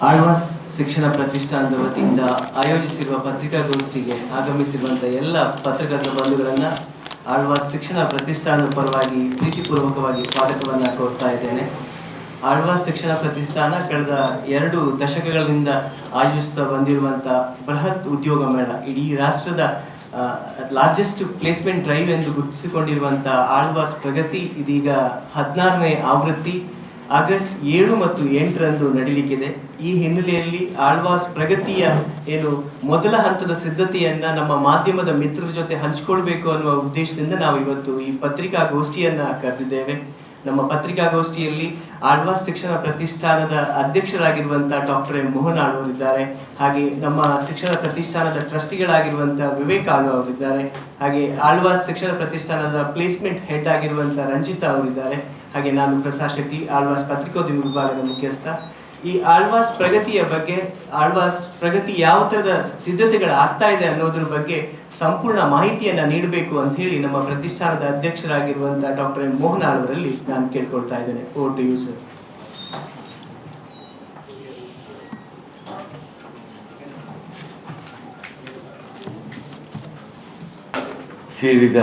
ಆಳ್ವಾಸ್ ಶಿಕ್ಷಣ ಪ್ರತಿಷ್ಠಾನದ ವತಿಯಿಂದ ಆಯೋಜಿಸಿರುವ ಪತ್ರಿಕಾಗೋಷ್ಠಿಗೆ ಆಗಮಿಸಿರುವಂಥ ಎಲ್ಲ ಪತ್ರಕರ್ತ ಬಂಧುಗಳನ್ನು ಆಳ್ವಾಸ್ ಶಿಕ್ಷಣ ಪ್ರತಿಷ್ಠಾನದ ಪರವಾಗಿ ಪ್ರೀತಿಪೂರ್ವಕವಾಗಿ ಸ್ವಾಗತವನ್ನು ಕೋರ್ತಾ ಇದ್ದೇನೆ. ಆಳ್ವಾಸ್ ಶಿಕ್ಷಣ ಪ್ರತಿಷ್ಠಾನ ಕಳೆದ 2 ದಶಕಗಳಿಂದ ಆಯೋಜಿಸ್ತಾ ಬಂದಿರುವಂಥ ಬೃಹತ್ ಉದ್ಯೋಗ ಮೇಳ, ಇಡೀ ರಾಷ್ಟ್ರದ ಲಾರ್ಜೆಸ್ಟ್ ಪ್ಲೇಸ್ಮೆಂಟ್ ಡ್ರೈವ್ ಎಂದು ಗುರುತಿಸಿಕೊಂಡಿರುವಂಥ ಆಳ್ವಾಸ್ ಪ್ರಗತಿ ಇದೀಗ 16ನೇ ಆವೃತ್ತಿ ಆಗಸ್ಟ್ 7 ಮತ್ತು 8ರಂದು ನಡೀಲಿಕ್ಕಿದೆ. ಈ ಹಿನ್ನೆಲೆಯಲ್ಲಿ ಆಳ್ವಾಸ್ ಪ್ರಗತಿಯ ಮೊದಲ ಹಂತದ ಸಿದ್ಧತೆಯನ್ನ ನಮ್ಮ ಮಾಧ್ಯಮದ ಮಿತ್ರರ ಜೊತೆ ಹಂಚಿಕೊಳ್ಬೇಕು ಅನ್ನುವ ಉದ್ದೇಶದಿಂದ ನಾವು ಇವತ್ತು ಈ ಪತ್ರಿಕಾಗೋಷ್ಠಿಯನ್ನ ಕರೆದಿದ್ದೇವೆ. ನಮ್ಮ ಪತ್ರಿಕಾಗೋಷ್ಠಿಯಲ್ಲಿ ಆಳ್ವಾಸ್ ಶಿಕ್ಷಣ ಪ್ರತಿಷ್ಠಾನದ ಅಧ್ಯಕ್ಷರಾಗಿರುವಂತಹ ಡಾಕ್ಟರ್ ಎಂ ಮೋಹನ್ ಅವರಿದ್ದಾರೆ. ಹಾಗೆ ನಮ್ಮ ಶಿಕ್ಷಣ ಪ್ರತಿಷ್ಠಾನದ ಟ್ರಸ್ಟಿಗಳಾಗಿರುವಂತಹ ವಿವೇಕ್ ಆಳ್ವ ಅವರಿದ್ದಾರೆ. ಹಾಗೆ ಆಳ್ವಾಸ್ ಶಿಕ್ಷಣ ಪ್ರತಿಷ್ಠಾನದ ಪ್ಲೇಸ್ಮೆಂಟ್ ಹೆಡ್ ಆಗಿರುವಂತಹ ರಂಜಿತಾ ಅವರಿದ್ದಾರೆ. ಹಾಗೆ ನಾನು ಪ್ರಸಾದ್ ಶೆಟ್ಟಿ, ಆಳ್ವಾಸ್ ಪತ್ರಿಕೋದ್ಯಮ ವಿಭಾಗದ ಮುಖ್ಯಸ್ಥ. ಈ ಆಳ್ವಾಸ್ ಪ್ರಗತಿಯ ಬಗ್ಗೆ, ಆಳ್ವಾಸ್ ಪ್ರಗತಿ ಯಾವ ಥರದ ಸಿದ್ಧತೆಗಳು ಆಗ್ತಾ ಇದೆ ಅನ್ನೋದ್ರ ಬಗ್ಗೆ ಸಂಪೂರ್ಣ ಮಾಹಿತಿಯನ್ನ ನೀಡಬೇಕು ಅಂತ ಹೇಳಿ ನಮ್ಮ ಪ್ರತಿಷ್ಠಾನದ ಅಧ್ಯಕ್ಷರಾಗಿರುವಂತಹ ಡಾಕ್ಟರ್ ಎಂ ಮೋಹನ್ ಅವರಲ್ಲಿ ನಾನು ಕೇಳ್ಕೊಳ್ತಾ ಇದ್ದೇನೆ. Over to you sir. ಸೇರಿದ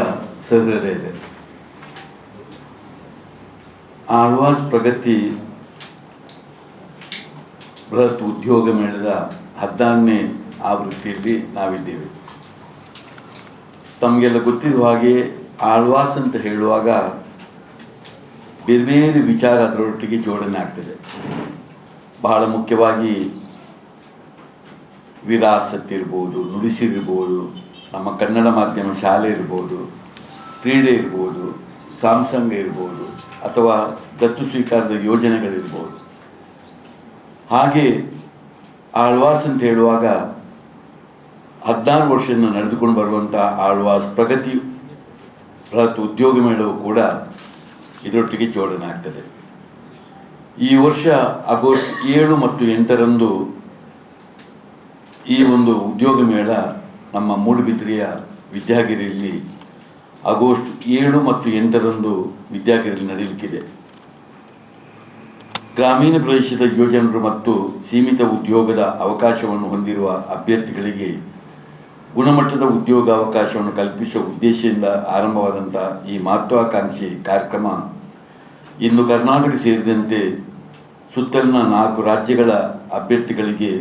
ಸಹೃದಯರೇ, ಆಳ್ವಾಸ್ ಪ್ರಗತಿ ಬೃಹತ್ ಉದ್ಯೋಗ ಮೇಳದ 16ನೇ ಆವೃತ್ತಿಯಲ್ಲಿ ನಾವಿದ್ದೇವೆ. ತಮಗೆಲ್ಲ ಗೊತ್ತಿರುವ ಹಾಗೆ ಆಳ್ವಾಸ್ ಅಂತ ಹೇಳುವಾಗ ಬೇರೆ ಬೇರೆ ವಿಚಾರ ಅದರೊಟ್ಟಿಗೆ ಜೋಡಣೆ ಆಗ್ತದೆ. ಬಹಳ ಮುಖ್ಯವಾಗಿ ವಿರಾಸತ್ ಇರ್ಬೋದು, ನುಡಿಸಿರ್ಬೋದು, ನಮ್ಮ ಕನ್ನಡ ಮಾಧ್ಯಮ ಶಾಲೆ ಇರ್ಬೋದು, ಕ್ರೀಡೆ ಇರ್ಬೋದು, ಸಾಂಸಂಗ ಇರ್ಬೋದು, ಅಥವಾ ದತ್ತು ಸ್ವೀಕಾರದ ಯೋಜನೆಗಳಿರ್ಬೋದು. ಹಾಗೆ ಆಳ್ವಾಸ್ ಅಂತ ಹೇಳುವಾಗ 16 ವರ್ಷದಿಂದ ನಡೆದುಕೊಂಡು ಬರುವಂಥ ಆಳ್ವಾಸ್ ಪ್ರಗತಿ ಬೃಹತ್ ಉದ್ಯೋಗ ಮೇಳವು ಕೂಡ ಇದರೊಟ್ಟಿಗೆ ಜೋಡಣೆ ಆಗ್ತದೆ. ಈ ವರ್ಷ ಆಗಸ್ಟ್ 7 ಮತ್ತು 8ರಂದು ಈ ಒಂದು ಉದ್ಯೋಗ ಮೇಳ ನಮ್ಮ ಮೂಡುಬಿದಿರೆಯ ವಿದ್ಯಾಗಿರಿಯಲ್ಲಿ ಆಗಸ್ಟ್ 7 ಮತ್ತು 8ರಂದು ವಿದ್ಯಾಗಿರಿಯಲ್ಲಿ ನಡೆಯಲಿಕ್ಕಿದೆ. ಗ್ರಾಮೀಣ ಪ್ರದೇಶದ ಯುವಜನರು ಮತ್ತು ಸೀಮಿತ ಉದ್ಯೋಗದ ಅವಕಾಶವನ್ನು ಹೊಂದಿರುವ ಅಭ್ಯರ್ಥಿಗಳಿಗೆ ಗುಣಮಟ್ಟದ ಉದ್ಯೋಗ ಅವಕಾಶವನ್ನು ಕಲ್ಪಿಸುವ ಉದ್ದೇಶದಿಂದ ಆರಂಭವಾದಂಥ ಈ ಮಹತ್ವಾಕಾಂಕ್ಷಿ ಕಾರ್ಯಕ್ರಮ ಇನ್ನು ಕರ್ನಾಟಕ ಸೇರಿದಂತೆ ಸುತ್ತಲಿನ 4 ರಾಜ್ಯಗಳ ಅಭ್ಯರ್ಥಿಗಳಿಗೆ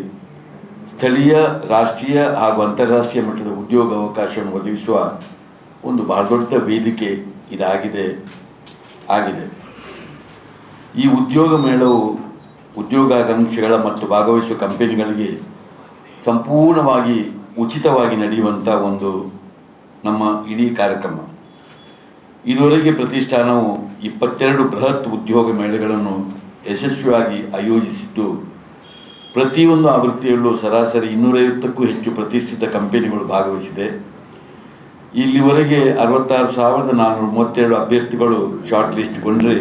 ಸ್ಥಳೀಯ, ರಾಷ್ಟ್ರೀಯ ಹಾಗೂ ಅಂತಾರಾಷ್ಟ್ರೀಯ ಮಟ್ಟದ ಉದ್ಯೋಗ ಅವಕಾಶವನ್ನು ಒದಗಿಸುವ ಒಂದು ಬಹಳ ದೊಡ್ಡ ವೇದಿಕೆ ಇದಾಗಿದೆ. ಈ ಉದ್ಯೋಗ ಮೇಳವು ಉದ್ಯೋಗಾಕಾಂಕ್ಷಿಗಳ ಮತ್ತು ಭಾಗವಹಿಸುವ ಕಂಪನಿಗಳಿಗೆ ಸಂಪೂರ್ಣವಾಗಿ ಉಚಿತವಾಗಿ ನಡೆಯುವಂಥ ಒಂದು ನಮ್ಮ ಇಡೀ ಕಾರ್ಯಕ್ರಮ. ಇದುವರೆಗೆ ಪ್ರತಿಷ್ಠಾನವು 22 ಬೃಹತ್ ಉದ್ಯೋಗ ಮೇಳಗಳನ್ನು ಯಶಸ್ವಿಯಾಗಿ ಆಯೋಜಿಸಿದ್ದು, ಪ್ರತಿಯೊಂದು ಆವೃತ್ತಿಯಲ್ಲೂ ಸರಾಸರಿ 250ಕ್ಕೂ ಹೆಚ್ಚು ಪ್ರತಿಷ್ಠಿತ ಕಂಪನಿಗಳು ಭಾಗವಹಿಸಿದೆ. ಇಲ್ಲಿವರೆಗೆ 66,432 ಅಭ್ಯರ್ಥಿಗಳು ಶಾರ್ಟ್ ಲಿಸ್ಟ್ಗೊಂಡ್ರೆ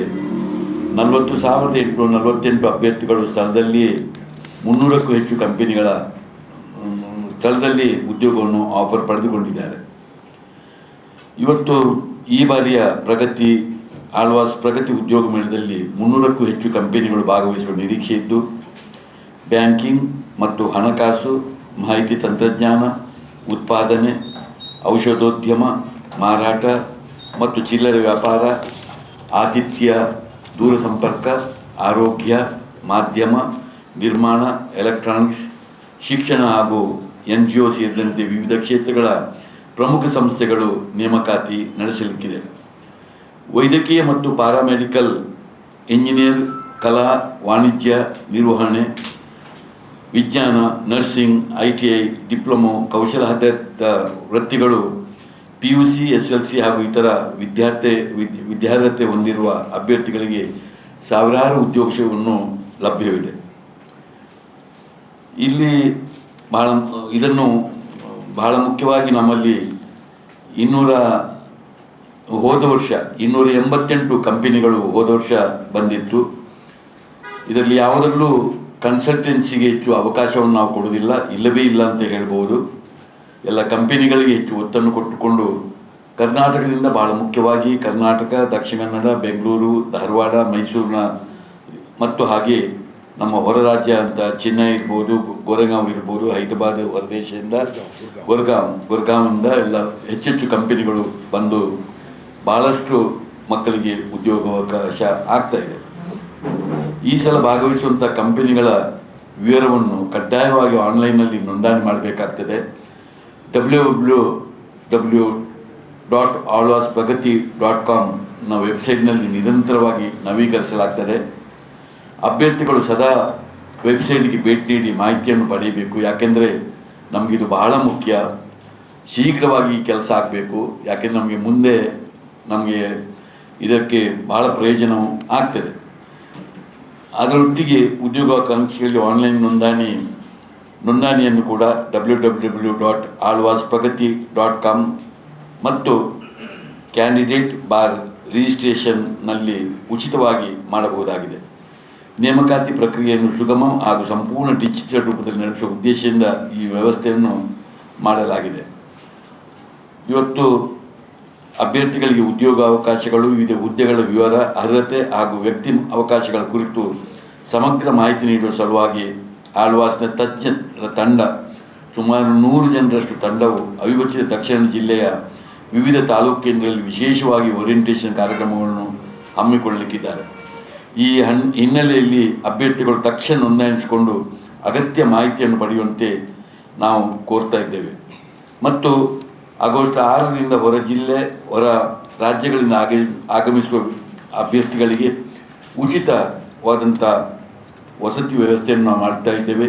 40,848 ಅಭ್ಯರ್ಥಿಗಳು ಸ್ಥಳದಲ್ಲಿಯೇ 300ಕ್ಕೂ ಹೆಚ್ಚು ಕಂಪನಿಗಳ ಸ್ಥಳದಲ್ಲಿ ಉದ್ಯೋಗವನ್ನು ಆಫರ್ ಪಡೆದುಕೊಂಡಿದ್ದಾರೆ. ಇವತ್ತು ಈ ಬಾರಿಯ ಆಳ್ವಾಸ್ ಪ್ರಗತಿ ಉದ್ಯೋಗ ಮೇಳದಲ್ಲಿ 300ಕ್ಕೂ ಹೆಚ್ಚು ಕಂಪನಿಗಳು ಭಾಗವಹಿಸುವ ನಿರೀಕ್ಷೆ ಇದ್ದು, ಬ್ಯಾಂಕಿಂಗ್ ಮತ್ತು ಹಣಕಾಸು, ಮಾಹಿತಿ ತಂತ್ರಜ್ಞಾನ, ಉತ್ಪಾದನೆ, ಔಷಧೋದ್ಯಮ, ಮಾರಾಟ ಮತ್ತು ಚಿಲ್ಲರೆ ವ್ಯಾಪಾರ, ಆತಿಥ್ಯ, ದೂರಸಂಪರ್ಕ, ಆರೋಗ್ಯ, ಮಾಧ್ಯಮ, ನಿರ್ಮಾಣ, ಎಲೆಕ್ಟ್ರಾನಿಕ್ಸ್, ಶಿಕ್ಷಣ ಹಾಗೂ NGO ಸೇರಿದಂತೆ ವಿವಿಧ ಕ್ಷೇತ್ರಗಳ ಪ್ರಮುಖ ಸಂಸ್ಥೆಗಳು ನೇಮಕಾತಿ ನಡೆಸಲಿಕ್ಕಿದೆ. ವೈದ್ಯಕೀಯ ಮತ್ತು ಪ್ಯಾರಾಮೆಡಿಕಲ್, ಇಂಜಿನಿಯರ್, ಕಲಾ, ವಾಣಿಜ್ಯ, ನಿರ್ವಹಣೆ, ವಿಜ್ಞಾನ, ನರ್ಸಿಂಗ್, ITI, ಡಿಪ್ಲೊಮೊ, ಕೌಶಲಾಧಾರಿತ ವೃತ್ತಿಗಳು, PUC, SLC ಹಾಗೂ ಇತರ ವಿದ್ಯಾರ್ಹತೆ ಹೊಂದಿರುವ ಅಭ್ಯರ್ಥಿಗಳಿಗೆ ಸಾವಿರಾರು ಉದ್ಯೋಗವನ್ನು ಲಭ್ಯವಿದೆ. ಇಲ್ಲಿ ಇದನ್ನು ಬಹಳ ಮುಖ್ಯವಾಗಿ ನಮ್ಮಲ್ಲಿ ಹೋದ ವರ್ಷ 288 ಕಂಪನಿಗಳು ಹೋದ ವರ್ಷ ಬಂದಿತ್ತು. ಇದರಲ್ಲಿ ಯಾವುದರಲ್ಲೂ ಕನ್ಸಲ್ಟೆನ್ಸಿಗೆ ಹೆಚ್ಚು ಅವಕಾಶವನ್ನು ನಾವು ಕೊಡೋದಿಲ್ಲ, ಇಲ್ಲವೇ ಇಲ್ಲ ಅಂತ ಹೇಳ್ಬೋದು. ಎಲ್ಲ ಕಂಪನಿಗಳಿಗೆ ಹೆಚ್ಚು ಒತ್ತನ್ನು ಕೊಟ್ಟುಕೊಂಡು ಕರ್ನಾಟಕದಿಂದ, ಬಹಳ ಮುಖ್ಯವಾಗಿ ಕರ್ನಾಟಕ, ದಕ್ಷಿಣ ಕನ್ನಡ, ಬೆಂಗಳೂರು, ಧಾರವಾಡ, ಮೈಸೂರಿನ ಮತ್ತು ಹಾಗೆ ನಮ್ಮ ಹೊರ ರಾಜ್ಯ ಅಂತ ಚೆನ್ನೈ ಇರ್ಬೋದು, ಗೋರೆಗಾಂವ್ ಇರ್ಬೋದು, ಹೈದರಾಬಾದ್ ಹೊರದೇಶದಿಂದ ಗುರ್ಗಾಂವಿಂದ ಎಲ್ಲ ಹೆಚ್ಚೆಚ್ಚು ಕಂಪನಿಗಳು ಬಂದು ಭಾಳಷ್ಟು ಮಕ್ಕಳಿಗೆ ಉದ್ಯೋಗಾವಕಾಶ ಆಗ್ತಾಯಿದೆ. ಈ ಸಲ ಭಾಗವಹಿಸುವಂಥ ಕಂಪನಿಗಳ ವಿವರವನ್ನು ಕಡ್ಡಾಯವಾಗಿ ಆನ್ಲೈನ್ನಲ್ಲಿ ನೋಂದಣಿ ಮಾಡಬೇಕಾಗ್ತದೆ. www.alwaspragati.com ವೆಬ್ಸೈಟ್ನಲ್ಲಿ ನಿರಂತರವಾಗಿ ನವೀಕರಿಸಲಾಗ್ತದೆ. ಅಭ್ಯರ್ಥಿಗಳು ಸದಾ ವೆಬ್ಸೈಟ್ಗೆ ಭೇಟಿ ನೀಡಿ ಮಾಹಿತಿಯನ್ನು ಪಡೆಯಬೇಕು. ಯಾಕೆಂದರೆ ನಮಗಿದು ಬಹಳ ಮುಖ್ಯ. ಶೀಘ್ರವಾಗಿ ಕೆಲಸ ಆಗಬೇಕು. ಯಾಕೆಂದರೆ ನಮಗೆ ಇದಕ್ಕೆ ಬಹಳ ಪ್ರಯೋಜನವೂ ಆಗ್ತದೆ. ಅದರೊಟ್ಟಿಗೆ ಉದ್ಯೋಗಾಕಾಂಕ್ಷಿಗಳಿಗೆ ಆನ್ಲೈನ್ ನೋಂದಣಿಯನ್ನು ಕೂಡ www.alwaspragati.com ಮತ್ತು ಕ್ಯಾಂಡಿಡೇಟ್ ರಿಜಿಸ್ಟ್ರೇಷನ್ನಲ್ಲಿ ಉಚಿತವಾಗಿ ಮಾಡಬಹುದಾಗಿದೆ. ನೇಮಕಾತಿ ಪ್ರಕ್ರಿಯೆಯನ್ನು ಸುಗಮ ಹಾಗೂ ಸಂಪೂರ್ಣ ಡಿಜಿಟಲ್ ರೂಪದಲ್ಲಿ ನಡೆಸುವ ಉದ್ದೇಶದಿಂದ ಈ ವ್ಯವಸ್ಥೆಯನ್ನು ಮಾಡಲಾಗಿದೆ. ಇವತ್ತು ಅಭ್ಯರ್ಥಿಗಳಿಗೆ ಉದ್ಯೋಗಾವಕಾಶಗಳು, ವಿವಿಧ ಹುದ್ದೆಗಳ ವಿವರ, ಅರ್ಹತೆ ಹಾಗೂ ವ್ಯಕ್ತಿ ಅವಕಾಶಗಳ ಕುರಿತು ಸಮಗ್ರ ಮಾಹಿತಿ ನೀಡುವ ಸಲುವಾಗಿ ಆಳ್ವಾಸ್ನ ತಜ್ಞರ ತಂಡ, ಸುಮಾರು 100 ಜನರಷ್ಟು ತಂಡವು ಅವಿಭಜಿತ ದಕ್ಷಿಣ ಜಿಲ್ಲೆಯ ವಿವಿಧ ತಾಲೂಕು ಕೇಂದ್ರಗಳಲ್ಲಿ ವಿಶೇಷವಾಗಿ ಓರಿಯೆಂಟೇಷನ್ ಕಾರ್ಯಕ್ರಮಗಳನ್ನು ಹಮ್ಮಿಕೊಳ್ಳಲಿಕ್ಕಿದ್ದಾರೆ. ಈ ಹಿನ್ನೆಲೆಯಲ್ಲಿ ಅಭ್ಯರ್ಥಿಗಳು ತಕ್ಷಣ ನೋಂದಾಯಿಸಿಕೊಂಡು ಅಗತ್ಯ ಮಾಹಿತಿಯನ್ನು ಪಡೆಯುವಂತೆ ನಾವು ಕೋರ್ತಾ ಇದ್ದೇವೆ. ಮತ್ತು ಆಗಸ್ಟ್ 6ರಿಂದ ಹೊರ ರಾಜ್ಯಗಳಿಂದ ಆಗಮಿಸುವ ಅಭ್ಯರ್ಥಿಗಳಿಗೆ ಉಚಿತವಾದಂಥ ವಸತಿ ವ್ಯವಸ್ಥೆಯನ್ನು ನಾವು ಮಾಡ್ತಾ ಇದ್ದೇವೆ.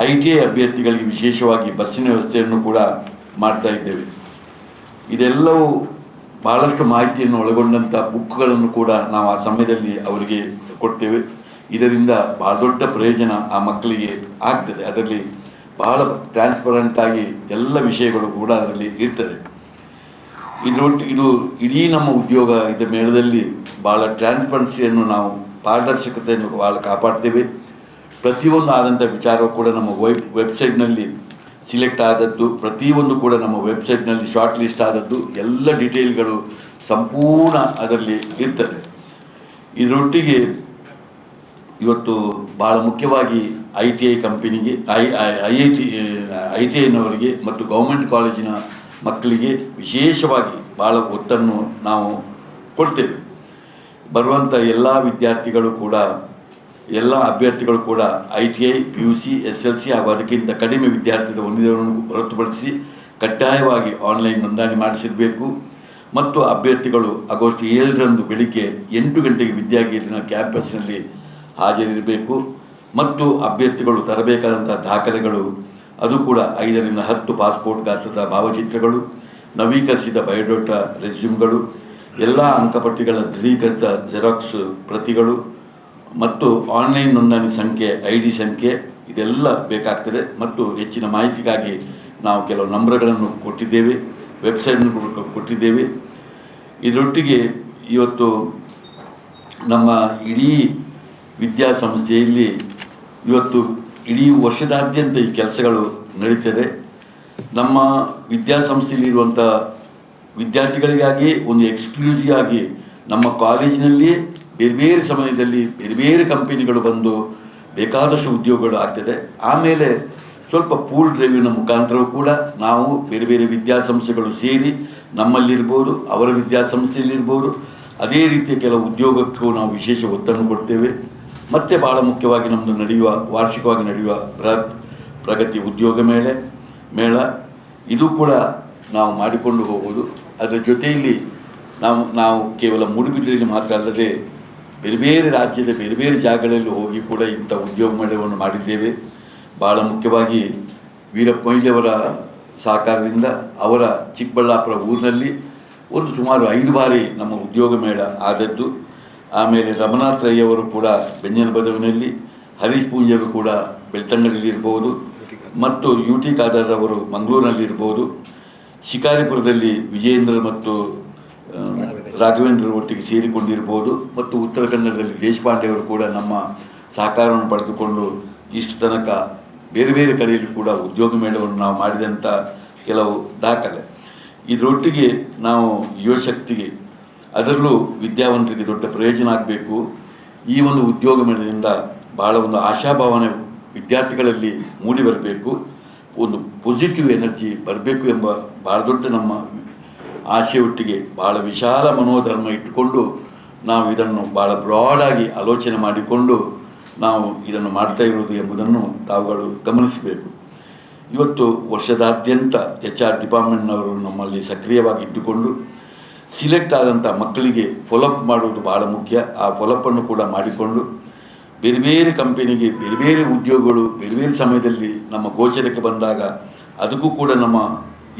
ITI ಅಭ್ಯರ್ಥಿಗಳಿಗೆ ವಿಶೇಷವಾಗಿ ಬಸ್ಸಿನ ವ್ಯವಸ್ಥೆಯನ್ನು ಕೂಡ ಮಾಡ್ತಾ ಇದ್ದೇವೆ. ಇದೆಲ್ಲವೂ ಬಹಳಷ್ಟು ಮಾಹಿತಿಯನ್ನು ಒಳಗೊಂಡಂಥ ಬುಕ್ಗಳನ್ನು ಕೂಡ ನಾವು ಆ ಸಮಯದಲ್ಲಿ ಅವರಿಗೆ ಕೊಡ್ತೇವೆ. ಇದರಿಂದ ಬಹಳ ದೊಡ್ಡ ಪ್ರಯೋಜನ ಆ ಮಕ್ಕಳಿಗೆ ಆಗ್ತದೆ. ಅದರಲ್ಲಿ ಬಹಳ ಟ್ರಾನ್ಸ್ಪರೆಂಟಾಗಿ ಎಲ್ಲ ವಿಷಯಗಳು ಕೂಡ ಅದರಲ್ಲಿ ಇರ್ತದೆ. ಇದು ಇಡೀ ನಮ್ಮ ಉದ್ಯೋಗ ಮೇಳದಲ್ಲಿ ಭಾಳ ಟ್ರಾನ್ಸ್ಪರೆನ್ಸಿಯನ್ನು, ನಾವು ಪಾರದರ್ಶಕತೆಯನ್ನು ಭಾಳ ಕಾಪಾಡ್ತೇವೆ. ಪ್ರತಿಯೊಂದು ಆದಂಥ ವಿಚಾರವೂ ಕೂಡ ನಮ್ಮ ವೆಬ್ಸೈಟ್ನಲ್ಲಿ ಸಿಲೆಕ್ಟ್ ಆದದ್ದು, ಪ್ರತಿಯೊಂದು ಕೂಡ ನಮ್ಮ ವೆಬ್ಸೈಟ್ನಲ್ಲಿ ಶಾರ್ಟ್ ಲಿಸ್ಟ್ ಆದದ್ದು, ಎಲ್ಲ ಡೀಟೇಲ್ಗಳು ಸಂಪೂರ್ಣ ಅದರಲ್ಲಿ ಇರ್ತದೆ. ಇದರೊಟ್ಟಿಗೆ ಇವತ್ತು ಭಾಳ ಮುಖ್ಯವಾಗಿ ITI ಕಂಪನಿಗೆ, ITIನವರಿಗೆ ಮತ್ತು ಗೌರ್ಮೆಂಟ್ ಕಾಲೇಜಿನ ಮಕ್ಕಳಿಗೆ ವಿಶೇಷವಾಗಿ ಭಾಳ ಒತ್ತನ್ನು ನಾವು ಕೊಡ್ತೇವೆ. ಬರುವಂಥ ಎಲ್ಲ ಅಭ್ಯರ್ಥಿಗಳು ಕೂಡ ITI, PUC, SLC ಹಾಗೂ ಅದಕ್ಕಿಂತ ಕಡಿಮೆ ವಿದ್ಯಾರ್ಥಿ ಹೊಂದಿದವರನ್ನು ಹೊರತುಪಡಿಸಿ ಕಡ್ಡಾಯವಾಗಿ ಆನ್ಲೈನ್ ನೋಂದಣಿ ಮಾಡಿಸಿರಬೇಕು. ಮತ್ತು ಅಭ್ಯರ್ಥಿಗಳು ಆಗಸ್ಟ್ 7ರಂದು ಬೆಳಿಗ್ಗೆ 8 ಗಂಟೆಗೆ ವಿದ್ಯಾಗೀರಿನ ಕ್ಯಾಂಪಸ್ನಲ್ಲಿ ಹಾಜರಿರಬೇಕು. ಮತ್ತು ಅಭ್ಯರ್ಥಿಗಳು ತರಬೇಕಾದಂಥ ದಾಖಲೆಗಳು, ಅದು ಕೂಡ 5ರಿಂದ 10 ಪಾಸ್ಪೋರ್ಟ್ ಗಾತ್ರದ ಭಾವಚಿತ್ರಗಳು, ನವೀಕರಿಸಿದ ಬಯೋಡೇಟಾ, ರೆಸ್ಯೂಮ್ಗಳು, ಎಲ್ಲ ಅಂಕಪಟ್ಟಿಗಳ ದೃಢೀಕೃತ ಜೆರಾಕ್ಸ್ ಪ್ರತಿಗಳು ಮತ್ತು ಆನ್ಲೈನ್ ನೋಂದಣಿ ಸಂಖ್ಯೆ, ID ಸಂಖ್ಯೆ ಇದೆಲ್ಲ ಬೇಕಾಗ್ತದೆ. ಮತ್ತು ಹೆಚ್ಚಿನ ಮಾಹಿತಿಗಾಗಿ ನಾವು ಕೆಲವು ನಂಬರ್ಗಳನ್ನು ಕೊಟ್ಟಿದ್ದೇವೆ, ವೆಬ್ಸೈಟ್ನ ಕೊಟ್ಟಿದ್ದೇವೆ. ಇದರೊಟ್ಟಿಗೆ ಇವತ್ತು ನಮ್ಮ ಇಡೀ ವಿದ್ಯಾಸಂಸ್ಥೆಯಲ್ಲಿ ಇವತ್ತು ಇಡೀ ವರ್ಷದಾದ್ಯಂತ ಈ ಕೆಲಸಗಳು ನಡೀತದೆ. ನಮ್ಮ ವಿದ್ಯಾಸಂಸ್ಥೆಯಲ್ಲಿರುವಂಥ ವಿದ್ಯಾರ್ಥಿಗಳಿಗಾಗಿ ಒಂದು ಎಕ್ಸ್ಕ್ಲೂಸಿವ್ ಆಗಿ ನಮ್ಮ ಕಾಲೇಜಿನಲ್ಲಿ ಬೇರೆ ಸಮಯದಲ್ಲಿ ಬೇರೆ ಕಂಪನಿಗಳು ಬಂದು ಬೇಕಾದಷ್ಟು ಉದ್ಯೋಗಗಳು ಆಗ್ತದೆ. ಆಮೇಲೆ ಸ್ವಲ್ಪ ಪೂಲ್ ಡ್ರೈವಿನ ಮುಖಾಂತರವೂ ಕೂಡ ನಾವು ಬೇರೆ ವಿದ್ಯಾಸಂಸ್ಥೆಗಳು ಸೇರಿ, ನಮ್ಮಲ್ಲಿರ್ಬೋದು, ಅವರ ವಿದ್ಯಾಸಂಸ್ಥೆಯಲ್ಲಿರ್ಬೋದು, ಅದೇ ರೀತಿಯ ಕೆಲವು ಉದ್ಯೋಗಕ್ಕೂ ನಾವು ವಿಶೇಷ ಒತ್ತನ್ನು ಕೊಡ್ತೇವೆ. ಮತ್ತು ಭಾಳ ಮುಖ್ಯವಾಗಿ ನಮ್ಮದು ವಾರ್ಷಿಕವಾಗಿ ನಡೆಯುವ ಬೃಹತ್ ಪ್ರಗತಿ ಉದ್ಯೋಗ ಮೇಳ ಇದು ಕೂಡ ನಾವು ಮಾಡಿಕೊಂಡು ಹೋಗ್ಬೋದು. ಅದರ ಜೊತೆಯಲ್ಲಿ ನಾವು ಕೇವಲ ಮೂಡುಬಿದಿರೆಯಲ್ಲಿ ಮಾತ್ರ ಅಲ್ಲದೆ ಬೇರೆ ರಾಜ್ಯದ ಬೇರೆ ಜಾಗಗಳಲ್ಲಿ ಹೋಗಿ ಕೂಡ ಇಂಥ ಉದ್ಯೋಗ ಮೇಳವನ್ನು ಮಾಡಿದ್ದೇವೆ. ಭಾಳ ಮುಖ್ಯವಾಗಿ ವೀರಪ್ಪ ಮೊಯ್ಲಿಯವರ ಸಹಕಾರದಿಂದ ಅವರ ಚಿಕ್ಕಬಳ್ಳಾಪುರ ಊರಿನಲ್ಲಿ ಸುಮಾರು 5 ಬಾರಿ ನಮ್ಮ ಉದ್ಯೋಗ ಮೇಳ ಆದದ್ದು. ಆಮೇಲೆ ರಮನಾಥ್ ರೈ ಅವರು ಕೂಡ ಬೆಂಜನ ಬದವಿನಲ್ಲಿ, ಹರೀಶ್ ಪೂಂಜರು ಕೂಡ ಬೆಳ್ತಂಗಡಿಯಲ್ಲಿ ಇರ್ಬೋದು, ಮತ್ತು UT ಖಾದರ್ ಅವರು ಮಂಗಳೂರಿನಲ್ಲಿರ್ಬೋದು, ಶಿಕಾರಿಪುರದಲ್ಲಿ ವಿಜಯೇಂದ್ರ ಮತ್ತು ರಾಘವೇಂದ್ರ ಒಟ್ಟಿಗೆ ಸೇರಿಕೊಂಡಿರ್ಬೋದು, ಮತ್ತು ಉತ್ತರ ಕನ್ನಡದಲ್ಲಿ ದೇಶಪಾಂಡೆ ಅವರು ಕೂಡ ನಮ್ಮ ಸಹಕಾರವನ್ನು ಪಡೆದುಕೊಂಡು ಇಷ್ಟು ತನಕ ಬೇರೆ ಕಡೆಯಲ್ಲಿ ಕೂಡ ಉದ್ಯೋಗ ಮೇಳವನ್ನು ನಾವು ಮಾಡಿದಂಥ ಕೆಲವು ದಾಖಲೆ. ಇದರೊಟ್ಟಿಗೆ ನಾವು ಯುವಶಕ್ತಿಗೆ, ಅದರಲ್ಲೂ ವಿದ್ಯಾವಂತರಿಗೆ ದೊಡ್ಡ ಪ್ರಯೋಜನ ಆಗಬೇಕು. ಈ ಒಂದು ಉದ್ಯೋಗ ಮೇಳದಿಂದ ಭಾಳ ಒಂದು ಆಶಾಭಾವನೆ ವಿದ್ಯಾರ್ಥಿಗಳಲ್ಲಿ ಮೂಡಿ ಬರಬೇಕು, ಒಂದು ಪಾಸಿಟಿವ್ ಎನರ್ಜಿ ಬರಬೇಕು ಎಂಬ ಭಾಳ ದೊಡ್ಡ ನಮ್ಮ ಆಶೆಯೊಟ್ಟಿಗೆ ಭಾಳ ವಿಶಾಲ ಮನೋಧರ್ಮ ಇಟ್ಟುಕೊಂಡು ನಾವು ಇದನ್ನು ಭಾಳ ಬ್ರಾಡಾಗಿ ಆಲೋಚನೆ ಮಾಡಿಕೊಂಡು ನಾವು ಇದನ್ನು ಮಾಡ್ತಾ ಇರುವುದು ಎಂಬುದನ್ನು ತಾವುಗಳು ಗಮನಿಸಬೇಕು. ಇವತ್ತು ವರ್ಷದಾದ್ಯಂತ HR ಡಿಪಾರ್ಟ್ಮೆಂಟ್ನವರು ನಮ್ಮಲ್ಲಿ ಸಕ್ರಿಯವಾಗಿ ಇದ್ದುಕೊಂಡು ಸಿಲೆಕ್ಟ್ ಆದಂಥ ಮಕ್ಕಳಿಗೆ ಫಾಲೋಅಪ್ ಮಾಡುವುದು ಭಾಳ ಮುಖ್ಯ. ಆ ಫಾಲೋಅಪ್ಪನ್ನು ಕೂಡ ಮಾಡಿಕೊಂಡು ಬೇರೆ ಬೇರೆ ಕಂಪನಿಗೆ ಬೇರೆ ಬೇರೆ ಉದ್ಯೋಗಗಳು ಬೇರೆ ಬೇರೆ ಸಮಯದಲ್ಲಿ ನಮ್ಮ ಗೋಚರಕ್ಕೆ ಬಂದಾಗ ಅದಕ್ಕೂ ಕೂಡ ನಮ್ಮ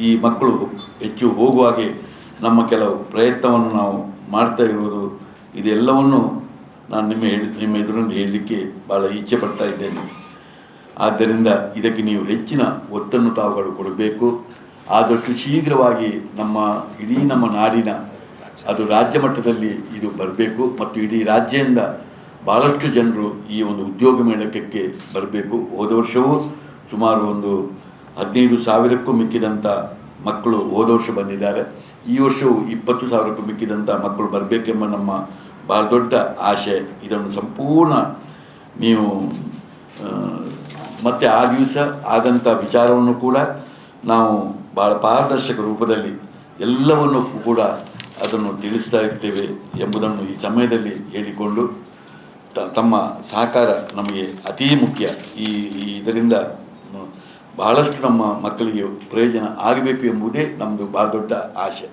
ಈ ಮಕ್ಕಳು ಹೆಚ್ಚು ಹೋಗುವ ಹಾಗೆ ನಮ್ಮ ಕೆಲವು ಪ್ರಯತ್ನವನ್ನು ನಾವು ಮಾಡ್ತಾ ಇರುವುದು, ಇದೆಲ್ಲವನ್ನು ನಾನು ನಿಮ್ಮ ಎದುರಲ್ಲಿ ಹೇಳಲಿಕ್ಕೆ ಭಾಳ ಇಚ್ಛೆ ಪಡ್ತಾ ಇದ್ದೇನೆ. ಆದ್ದರಿಂದ ಇದಕ್ಕೆ ನೀವು ಹೆಚ್ಚಿನ ಒತ್ತನ್ನು ತಾವುಗಳು ಕೊಡಬೇಕು. ಆದಷ್ಟು ಶೀಘ್ರವಾಗಿ ಇಡೀ ನಮ್ಮ ನಾಡಿನ ಅದು ರಾಜ್ಯ ಮಟ್ಟದಲ್ಲಿ ಇದು ಬರಬೇಕು ಮತ್ತು ಇಡೀ ರಾಜ್ಯದಿಂದ ಭಾಳಷ್ಟು ಜನರು ಈ ಒಂದು ಉದ್ಯೋಗ ಮೇಳಕ್ಕೆ ಬರಬೇಕು. ಹೋದ ವರ್ಷವೂ ಸುಮಾರು ಒಂದು 15,000ಕ್ಕೂ ಮಿಕ್ಕಿದಂಥ ಮಕ್ಕಳು ಹೋದ ವರ್ಷ ಬಂದಿದ್ದಾರೆ. ಈ ವರ್ಷವೂ 20,000ಕ್ಕೂ ಮಿಕ್ಕಿದಂಥ ಮಕ್ಕಳು ಬರಬೇಕೆಂಬ ನಮ್ಮ ಭಾಳ ದೊಡ್ಡ ಆಶೆ. ಇದನ್ನು ಸಂಪೂರ್ಣ ನೀವು ಮತ್ತು ಆ ದಿವಸ ಆದಂಥ ವಿಚಾರವನ್ನು ಕೂಡ ನಾವು ಭಾಳ ಪಾರದರ್ಶಕ ರೂಪದಲ್ಲಿ ಎಲ್ಲವನ್ನು ಕೂಡ ಅದನ್ನು ತಿಳಿಸ್ತಾ ಇರ್ತೇವೆ ಎಂಬುದನ್ನು ಈ ಸಮಯದಲ್ಲಿ ಹೇಳಿಕೊಂಡು ತಮ್ಮ ಸಹಕಾರ ನಮಗೆ ಅತೀ ಮುಖ್ಯ. ಇದರಿಂದ ಬಹಳಷ್ಟು ನಮ್ಮ ಮಕ್ಕಳಿಗೆ ಪ್ರಯೋಜನ ಆಗಬೇಕು ಎಂಬುದೇ ನಮ್ಮದು ಭಾಳ ದೊಡ್ಡ ಆಶೆ.